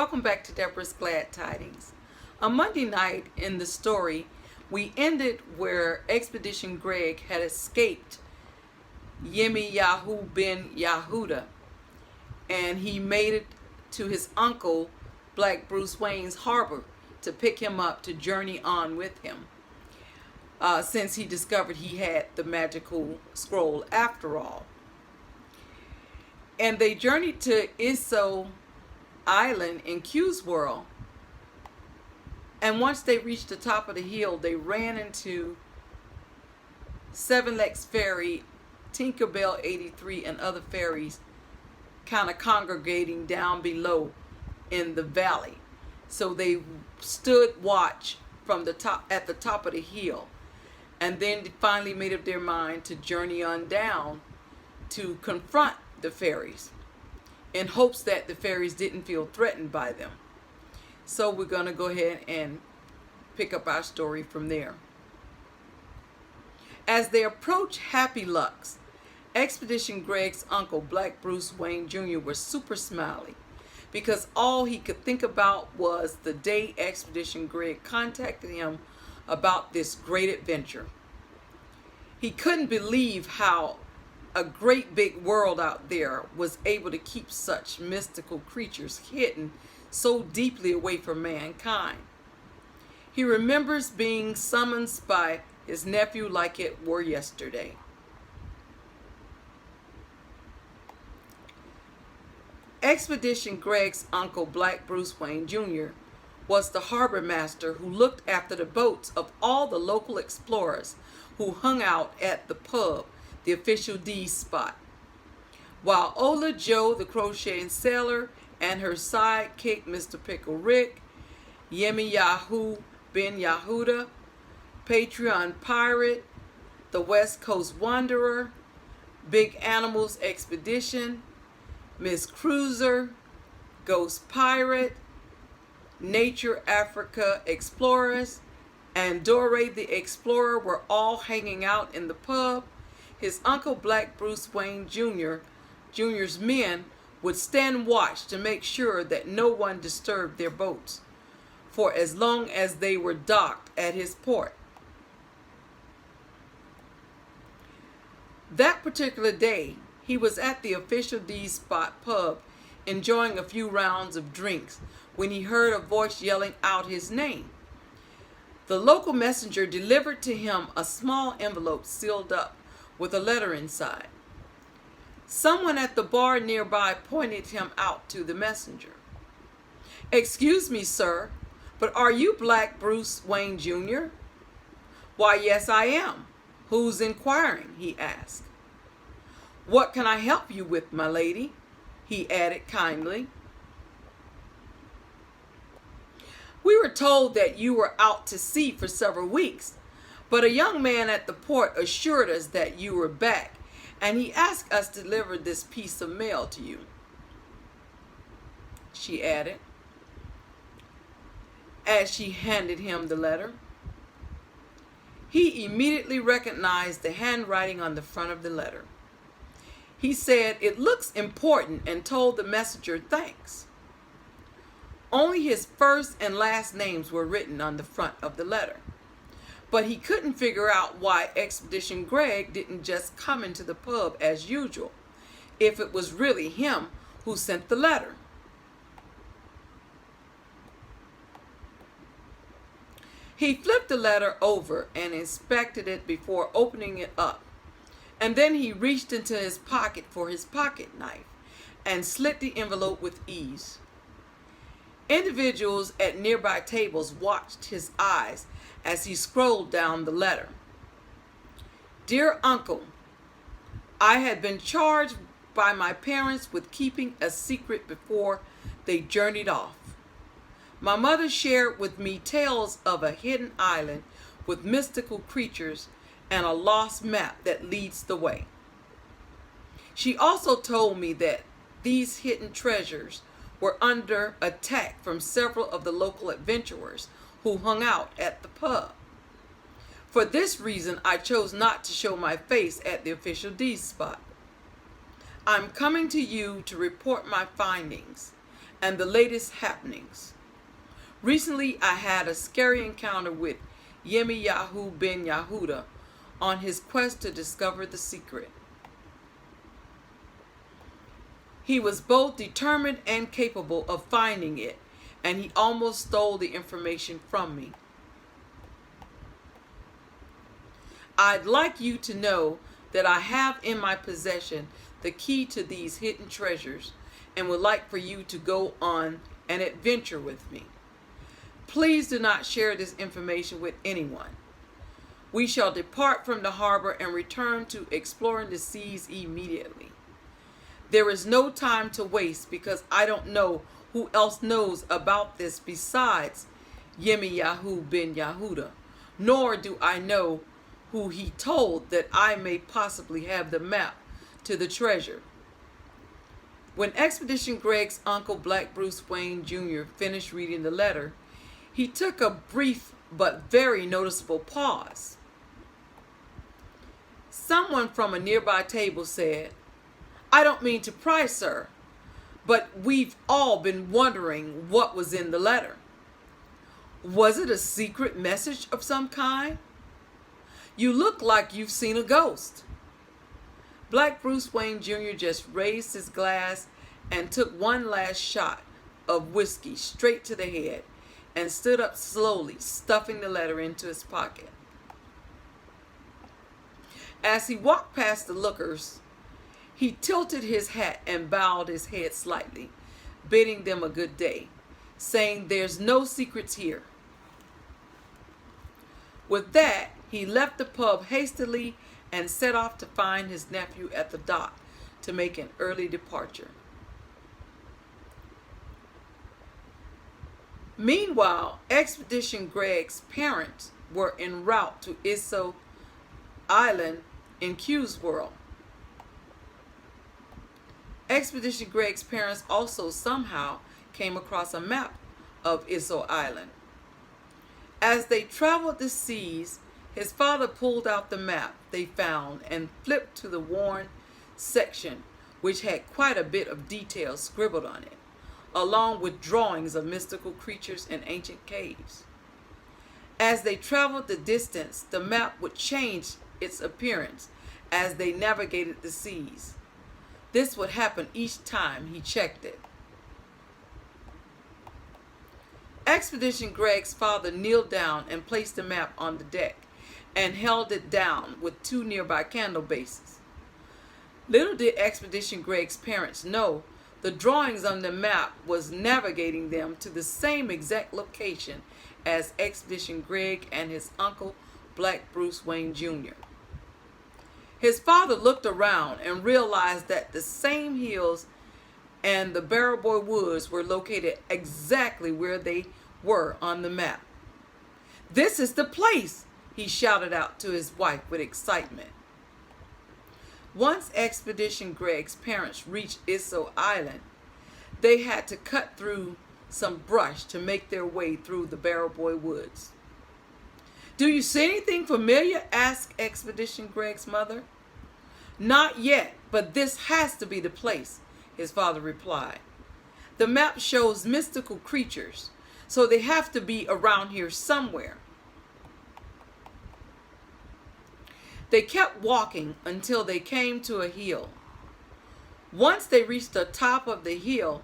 Welcome back to Deborah's Glad Tidings. On Monday night in the story, we ended where Expedition Greg had escaped Yirmiyahu ben Yehuda, and he made it to his uncle, Black Bruce Wayne's harbor, to pick him up to journey on with him, since he discovered he had the magical scroll after all. And they journeyed to Isso Island in Q's world, and once they reached the top of the hill, they ran into Seven Legs Ferry, Tinkerbell 83, and other ferries kind of congregating down below in the valley. So they stood watch from the top, at the top of the hill, and then finally made up their mind to journey on down to confront the ferries, in hopes that the ferries didn't feel threatened by them. So we're going to go ahead and pick up our story from there. As they approached Happy Lucks, Expedition Greg's uncle, Black Bruce Wayne Jr., was super smiley because all he could think about was the day Expedition Greg contacted him about this great adventure. He couldn't believe how a great big world out there was able to keep such mystical creatures hidden so deeply away from mankind. He remembers being summoned by his nephew like it were yesterday. Expedition Greg's uncle, Black Bruce Wayne Jr., was the harbor master who looked after the boats of all the local explorers who hung out at the pub, the official D's spot, while Ola Joe, the crocheting sailor, and her sidekick, Mr. Pickle Rick, Yirmiyahu ben Yehuda, Patreon Pirate, the West Coast Wanderer, Big Animals Expedition, Miss Cruiser, Ghost Pirate, Nature Africa Explorers, and Dore the Explorer were all hanging out in the pub. His uncle, Black Bruce Wayne Jr.'s men would stand watch to make sure that no one disturbed their boats for as long as they were docked at his port. That particular day, he was at the official D's Spot pub enjoying a few rounds of drinks when he heard a voice yelling out his name. The local messenger delivered to him a small envelope sealed up with a letter inside. Someone at the bar nearby pointed him out to the messenger. "Excuse me, sir, but are you Black Bruce Wayne Jr.?" "Why, yes, I am. Who's inquiring?" he asked. "What can I help you with, my lady?" he added kindly. "We were told that you were out to sea for several weeks, but a young man at the port assured us that you were back, and he asked us to deliver this piece of mail to you," she added, as she handed him the letter. He immediately recognized the handwriting on the front of the letter. He said it looks important and told the messenger thanks. Only his first and last names were written on the front of the letter, but he couldn't figure out why Expedition Greg didn't just come into the pub as usual, if it was really him who sent the letter. He flipped the letter over and inspected it before opening it up, and then he reached into his pocket for his pocket knife and slit the envelope with ease. Individuals at nearby tables watched his eyes as he scrolled down the letter. "Dear Uncle, I had been charged by my parents with keeping a secret before they journeyed off. My mother shared with me tales of a hidden island with mystical creatures and a lost map that leads the way. She also told me that these hidden treasures were under attack from several of the local adventurers who hung out at the pub. For this reason, I chose not to show my face at the official D's spot. I'm coming to you to report my findings and the latest happenings. Recently, I had a scary encounter with Yirmiyahu ben Yehuda on his quest to discover the secret. He was both determined and capable of finding it, and he almost stole the information from me. I'd like you to know that I have in my possession the key to these hidden treasures and would like for you to go on an adventure with me. Please do not share this information with anyone. We shall depart from the harbor and return to exploring the seas immediately. There is no time to waste because I don't know who else knows about this besides Yirmiyahu ben Yehuda, nor do I know who he told that I may possibly have the map to the treasure. When Expedition Greg's uncle, Black Bruce Wayne Jr., finished reading the letter, he took a brief but very noticeable pause. Someone from a nearby table said, "I don't mean to pry, sir, but we've all been wondering what was in the letter. Was it a secret message of some kind? You look like you've seen a ghost." Black Bruce Wayne Jr. just raised his glass and took one last shot of whiskey straight to the head and stood up slowly, stuffing the letter into his pocket. As he walked past the lookers, he tilted his hat and bowed his head slightly, bidding them a good day, saying, "There's no secrets here." With that, he left the pub hastily and set off to find his nephew at the dock to make an early departure. Meanwhile, Expedition Greg's parents were en route to Isso Island in Q's world. Expedition Greg's parents also somehow came across a map of Isso Island. As they traveled the seas, his father pulled out the map they found and flipped to the worn section, which had quite a bit of detail scribbled on it, along with drawings of mystical creatures and ancient caves. As they traveled the distance, the map would change its appearance as they navigated the seas. This would happen each time he checked it. Expedition Greg's father kneeled down and placed the map on the deck and held it down with two nearby candle bases. Little did Expedition Greg's parents know the drawings on the map was navigating them to the same exact location as Expedition Greg and his uncle, Black Bruce Wayne Jr. His father looked around and realized that the same hills and the Barrowboy Woods were located exactly where they were on the map. "This is the place," he shouted out to his wife with excitement. Once Expedition Greg's parents reached Isso Island, they had to cut through some brush to make their way through the Barrowboy Woods. "Do you see anything familiar?" asked Expedition Greg's mother. "Not yet, but this has to be the place," his father replied. "The map shows mystical creatures, so they have to be around here somewhere." They kept walking until they came to a hill. Once they reached the top of the hill,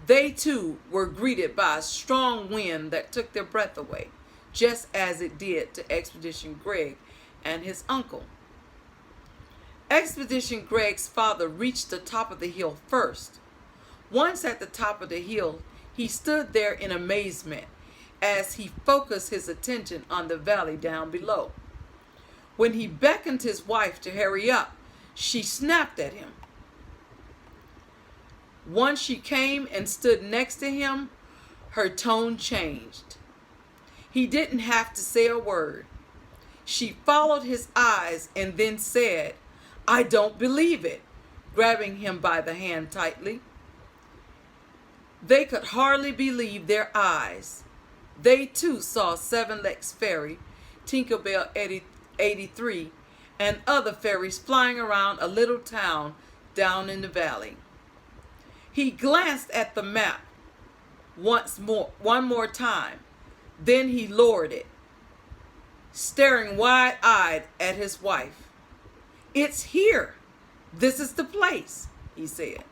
they too were greeted by a strong wind that took their breath away, just as it did to Expedition Greg and his uncle. Expedition Greg's father reached the top of the hill first. Once at the top of the hill, he stood there in amazement as he focused his attention on the valley down below. When he beckoned his wife to hurry up, she snapped at him. Once she came and stood next to him, her tone changed. He didn't have to say a word. She followed his eyes and then said, "I don't believe it," grabbing him by the hand tightly. They could hardly believe their eyes. They too saw Seven Lakes Ferry, Tinkerbell 83, and other ferries flying around a little town down in the valley. He glanced at the map one more time. Then he lowered it, staring wide-eyed at his wife. "It's here. This is the place," he said.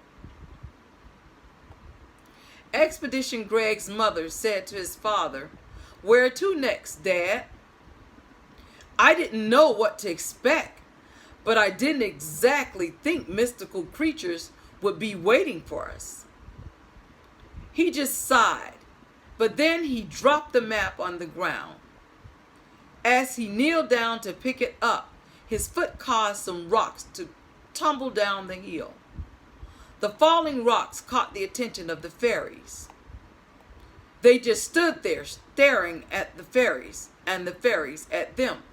Expedition Greg's mother said to his father, "Where to next, Dad?" "I didn't know what to expect, but I didn't exactly think mystical creatures would be waiting for us." He just sighed, but then he dropped the map on the ground. As he kneeled down to pick it up, his foot caused some rocks to tumble down the hill. The falling rocks caught the attention of the fairies. They just stood there staring at the fairies, and the fairies at them.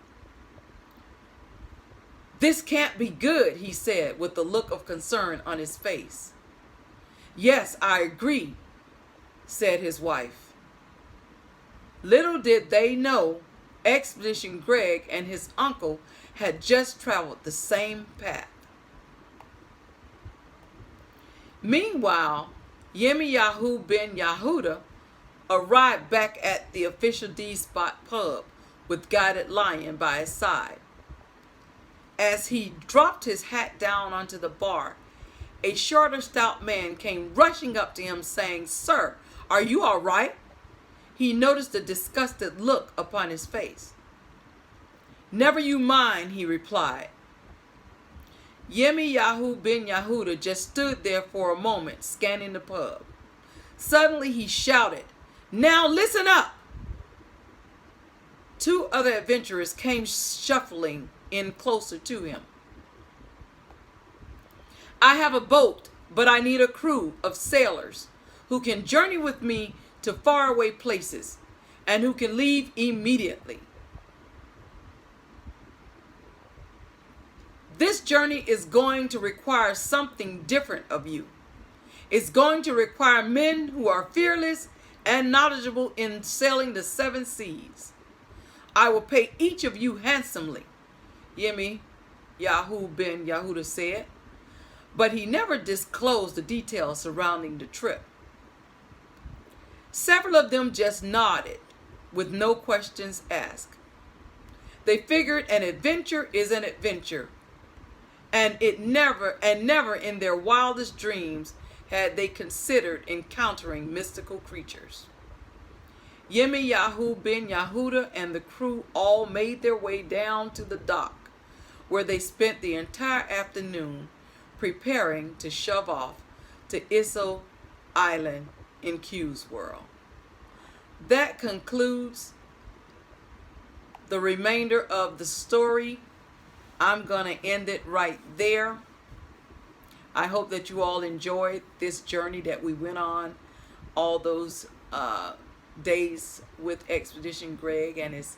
"This can't be good," he said with a look of concern on his face. "Yes, I agree," said his wife. Little did they know Expedition Greg and his uncle had just traveled the same path. Meanwhile, Yirmiyahu ben Yehuda arrived back at the official D-Spot pub with Guided Lion by his side. As he dropped his hat down onto the bar, a shorter, stout man came rushing up to him saying, "Sir, are you all right?" He noticed a disgusted look upon his face. "Never you mind," he replied. Yirmiyahu ben Yehuda just stood there for a moment, scanning the pub. Suddenly he shouted, "Now listen up!" Two other adventurers came shuffling in closer to him. "I have a boat, but I need a crew of sailors who can journey with me to faraway places and who can leave immediately. This journey is going to require something different of you. It's going to require men who are fearless and knowledgeable in sailing the 7 seas. I will pay each of you handsomely," Yirmiyahu ben Yehuda said, but he never disclosed the details surrounding the trip. Several of them just nodded with no questions asked. They figured an adventure is an adventure, and never in their wildest dreams had they considered encountering mystical creatures. Yirmiyahu ben Yehuda and the crew all made their way down to the dock, where they spent the entire afternoon preparing to shove off to Isso Island in Q's world. That concludes the remainder of the story. I'm going to end it right there. I hope that you all enjoyed this journey that we went on all those days with Expedition Greg and his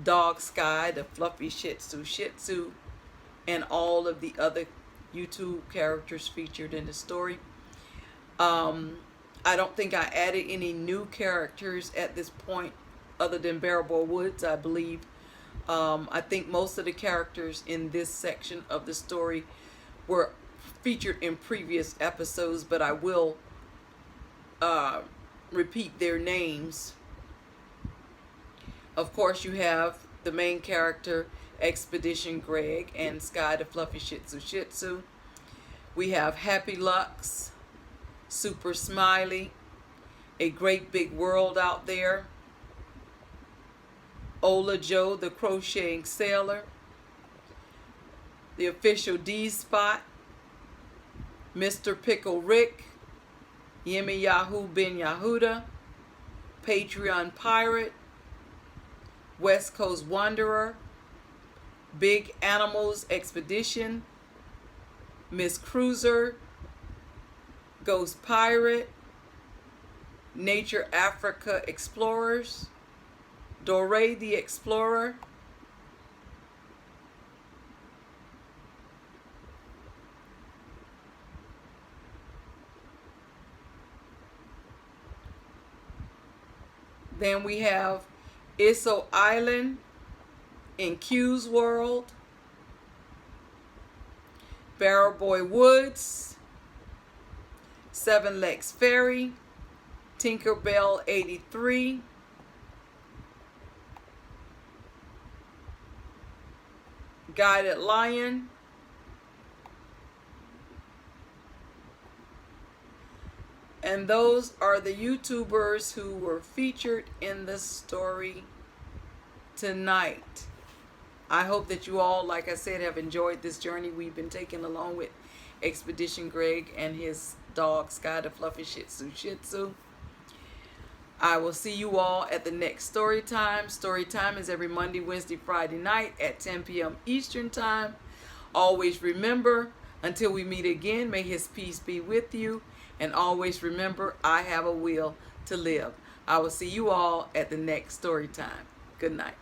dog Sky, the fluffy Shih Tzu, and all of the other YouTube characters featured in the story. I don't think I added any new characters at this point other than Bearable Woods, I believe. I think most of the characters in this section of the story were featured in previous episodes, but I will repeat their names. Of course, you have the main character, Expedition Greg, and Sky the Fluffy Shih Tzu. We have Happy Lux, Super Smiley, A Great Big World Out There, Ola Joe the Crocheting Sailor, the official D-Spot, Mr. Pickle Rick, Yirmiyahu ben Yehuda, Patreon Pirate, West Coast Wanderer, Big Animals Expedition, Miss Cruiser, Ghost Pirate, Nature Africa Explorers, Dore the Explorer, then we have Isso Island in Q's world, Barrel Boy Woods, Seven Legs Fairy, Tinkerbell 83, Guided Lion, and those are the YouTubers who were featured in the story tonight. I hope that you all, like I said, have enjoyed this journey we've been taking along with Expedition Greg and his dog Sky the Fluffy Shih Tzu. I will see you all at the next story time. Story time is every Monday, Wednesday, Friday night at 10 p.m. Eastern Time. Always remember, until we meet again, may His peace be with you. And always remember, I have a will to live. I will see you all at the next story time. Good night.